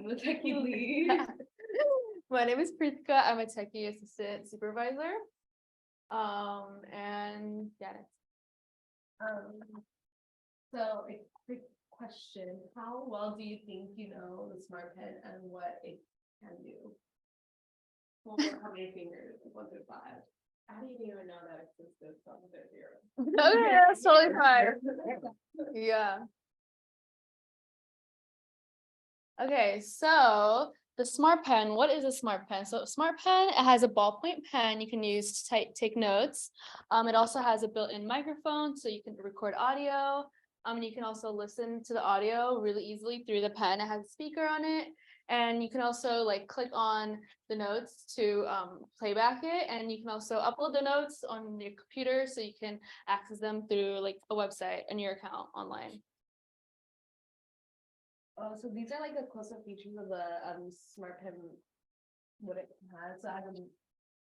I'm the techie lead. My name is Pritika. I'm a techie assistant supervisor. And yeah. So a quick question, how well do you think you know the Smartpen and what it can do? Well, how many fingers, 1 through 5? How do you even know that it exists on the 0? Okay, that's totally fine. Yeah. Okay, so the Smartpen, what is a Smartpen? So Smartpen, it has a ballpoint pen you can use to take notes. It also has a built-in microphone, so you can record audio. And you can also listen to the audio really easily through the pen. It has a speaker on it, and you can also like click on the notes to playback it, and you can also upload the notes on your computer, so you can access them through like a website and your account online. So these are like the close-up features of the Smartpen, what it has. So I have a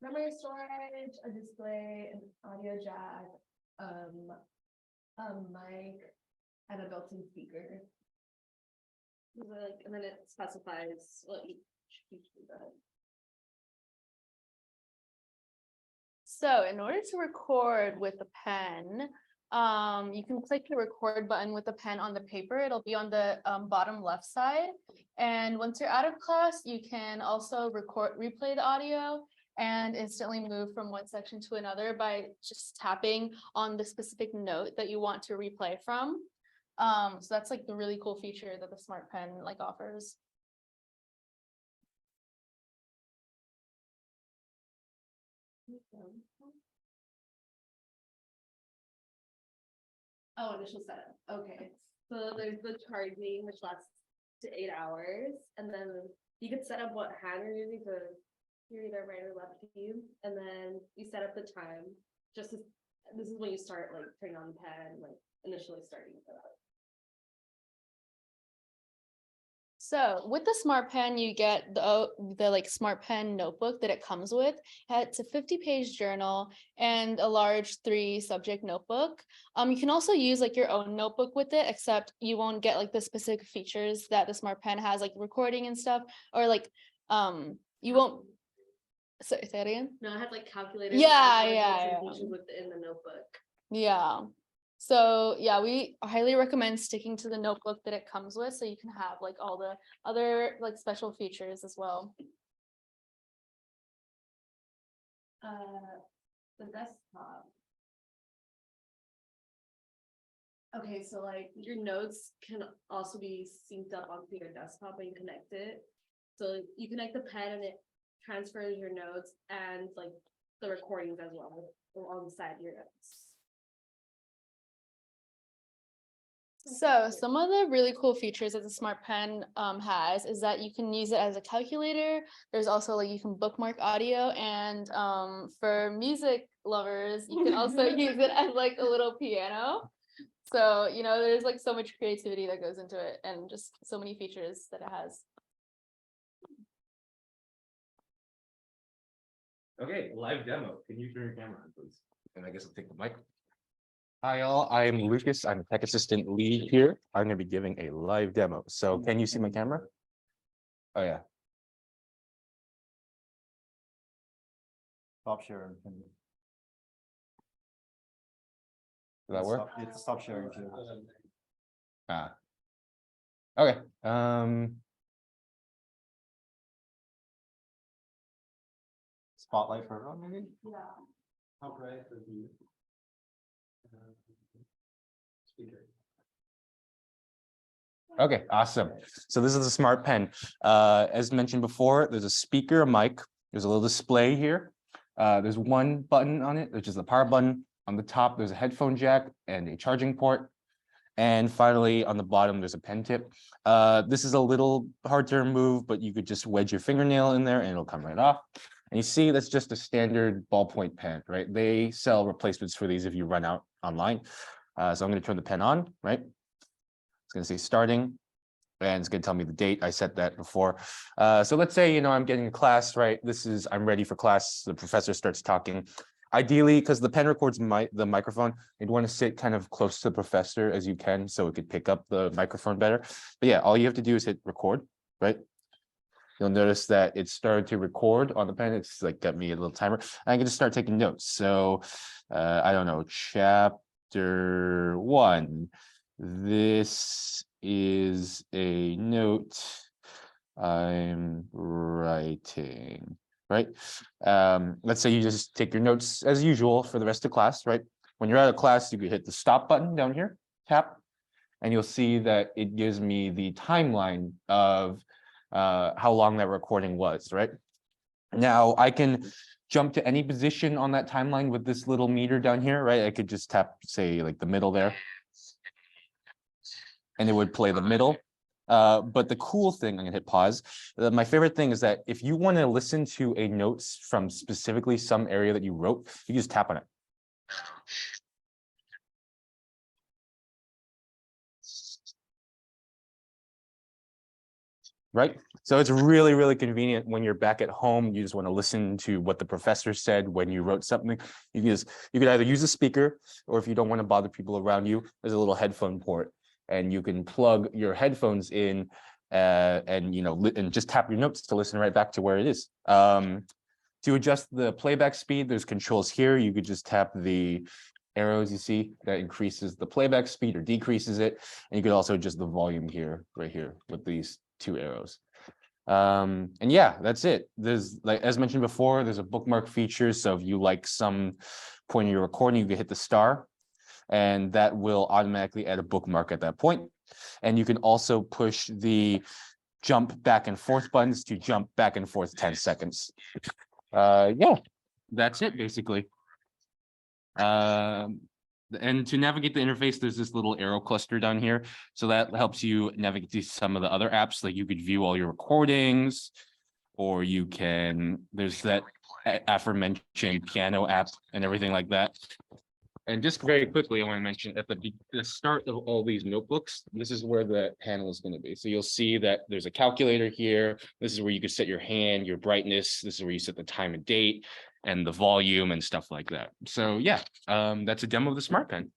memory storage, a display, an audio jack, a mic, and a built-in speaker. Like, and then it specifies what each feature does. So in order to record with a pen, you can click the record button with the pen on the paper. It'll be on the bottom left side. And once you're out of class, you can also replay the audio and instantly move from one section to another by just tapping on the specific note that you want to replay from. So that's like the really cool feature that the Smartpen like offers. Oh, initial setup. Okay. So there's the charging, which lasts to 8 hours. And then you could set up what hand you're using for you're either right or lefty. And then you set up the time. Just as, this is when you start like turning on the pen, like initially starting with that. So with the Smartpen, you get the like Smartpen notebook that it comes with. It's a 50-page journal and a large 3-subject notebook. You can also use like your own notebook with it, except you won't get like the specific features that the Smartpen has, like recording and stuff, or like you won't. Sorry, say that again. No, I had like calculators. Yeah. Within the notebook. Yeah. So yeah, we highly recommend sticking to the notebook that it comes with, so you can have like all the other like special features as well. The desktop. Okay, so like your notes can also be synced up onto your desktop when you connect it. So you connect the pen and it transfers your notes and like the recordings as well alongside your notes. So some of the really cool features that the Smartpen has is that you can use it as a calculator. There's also like you can bookmark audio, and for music lovers, you can also use it as like a little piano. So, you know, there's like so much creativity that goes into it and just so many features that it has. Okay, live demo. Can you turn your camera on, please? And I guess I'll take the mic. Hi, all. I am Lucas. I'm a tech assistant lead here. I'm going to be giving a live demo. So can you see my camera? Oh, yeah. Stop sharing. Does that work? It's stop sharing too. Ah. Okay. Spotlight for everyone, maybe? Yeah. How bright for you? Speaker. Okay, awesome. So this is a Smartpen. As mentioned before, there's a speaker, a mic. There's a little display here. There's one button on it, which is the power button. On the top, there's a headphone jack and a charging port. And finally, on the bottom, there's a pen tip. This is a little hard to remove, but you could just wedge your fingernail in there and it'll come right off. And you see, that's just a standard ballpoint pen, right? They sell replacements for these if you run out online. So I'm going to turn the pen on, right? It's going to say starting, and it's going to tell me the date. I set that before. So let's say, you know, I'm getting a class, right? I'm ready for class. The professor starts talking. Ideally, because the pen records the microphone, you'd want to sit kind of close to the professor as you can so it could pick up the microphone better. But yeah, all you have to do is hit record, right? you'll notice that it started to record on the pen. It's like got me a little timer. I can just start taking notes. So I don't know, chapter 1. This is a note I'm writing, right? Let's say you just take your notes as usual for the rest of class, right? When you're out of class, you can hit the stop button down here, tap, and you'll see that it gives me the timeline of how long that recording was, right? Now I can jump to any position on that timeline with this little meter down here, right? I could just tap, say, like the middle there, and it would play the middle. But the cool thing, I'm gonna hit pause. My favorite thing is that if you want to listen to a notes from specifically some area that you wrote, you just tap on it. Right? So it's really, really convenient when you're back at home. You just want to listen to what the professor said when you wrote something. You could either use a speaker, or if you don't want to bother people around you, there's a little headphone port, and you can plug your headphones in and and just tap your notes to listen right back to where it is. To adjust the playback speed, there's controls here. You could just tap the arrows you see that increases the playback speed or decreases it. And you could also adjust the volume here, right here, with these 2 arrows. And yeah, that's it. There's, like as mentioned before, there's a bookmark feature. So if you like some point in your recording, you can hit the star, and that will automatically add a bookmark at that point. And you can also push the jump back and forth buttons to jump back and forth 10 seconds. Yeah, that's it basically. And to navigate the interface, there's this little arrow cluster down here. So that helps you navigate to some of the other apps. Like you could view all your recordings, or you can, there's that aforementioned piano app and everything like that. And just very quickly, I want to mention at the start of all these notebooks, this is where the panel is going to be. So you'll see that there's a calculator here. This is where you can set your hand, your brightness. This is where you set the time and date and the volume and stuff like that. So yeah, that's a demo of the Smartpen.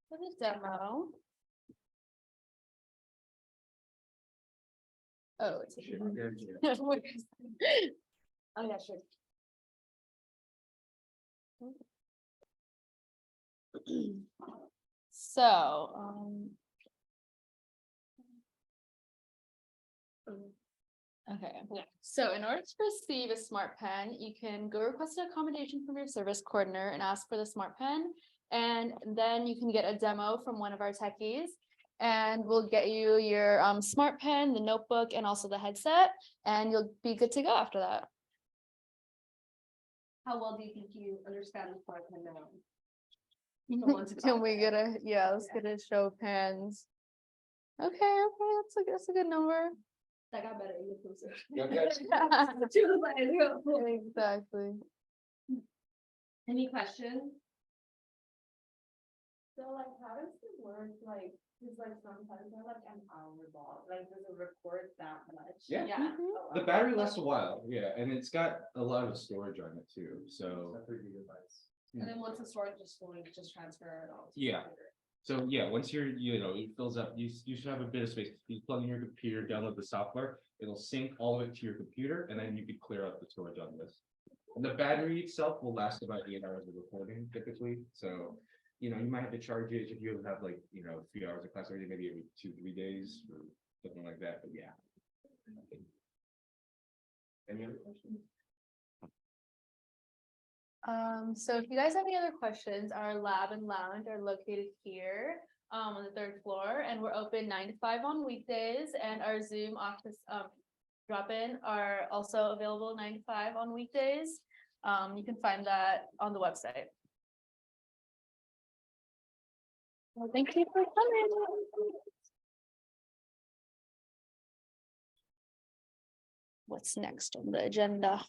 For the demo. Oh, it's. Oh, yeah, sure. So, okay, so in order to receive a Smartpen, you can go request an accommodation from your service coordinator and ask for the Smartpen. And then you can get a demo from one of our techies, and we'll get you your Smartpen, the notebook, and also the headset, and you'll be good to go after that. How well do you think you understand the Smartpen now? Can we get a, let's get a show of hands. Okay, that's a good number. That got better. You closer. Exactly. Any questions? So like, how does it work? Like, because like sometimes they're like an hour long. Like, does it record that much? Yeah. Mhm. Oh, The wow. battery lasts a while, yeah, and it's got a lot of storage on it too. So 3 gigabytes. And then once the storage is full, you just transfer it all. to the Yeah. computer. So yeah, once it fills up, you should have a bit of space. You plug in your computer, download the software, it'll sync all of it to your computer, and then you can clear out the storage on this. And the battery itself will last about 8 hours of recording typically. So, you might have to charge it if you have like, a few hours of class already, maybe every 2-3 days or something like that, but yeah. Any other questions? So if you guys have any other questions, our lab and lounge are located here on the 3rd floor, and we're open 9 to 5 on weekdays, and our Zoom office drop-in are also available 9 to 5 on weekdays. You can find that on the website. Well, thank you for coming. What's next on the agenda?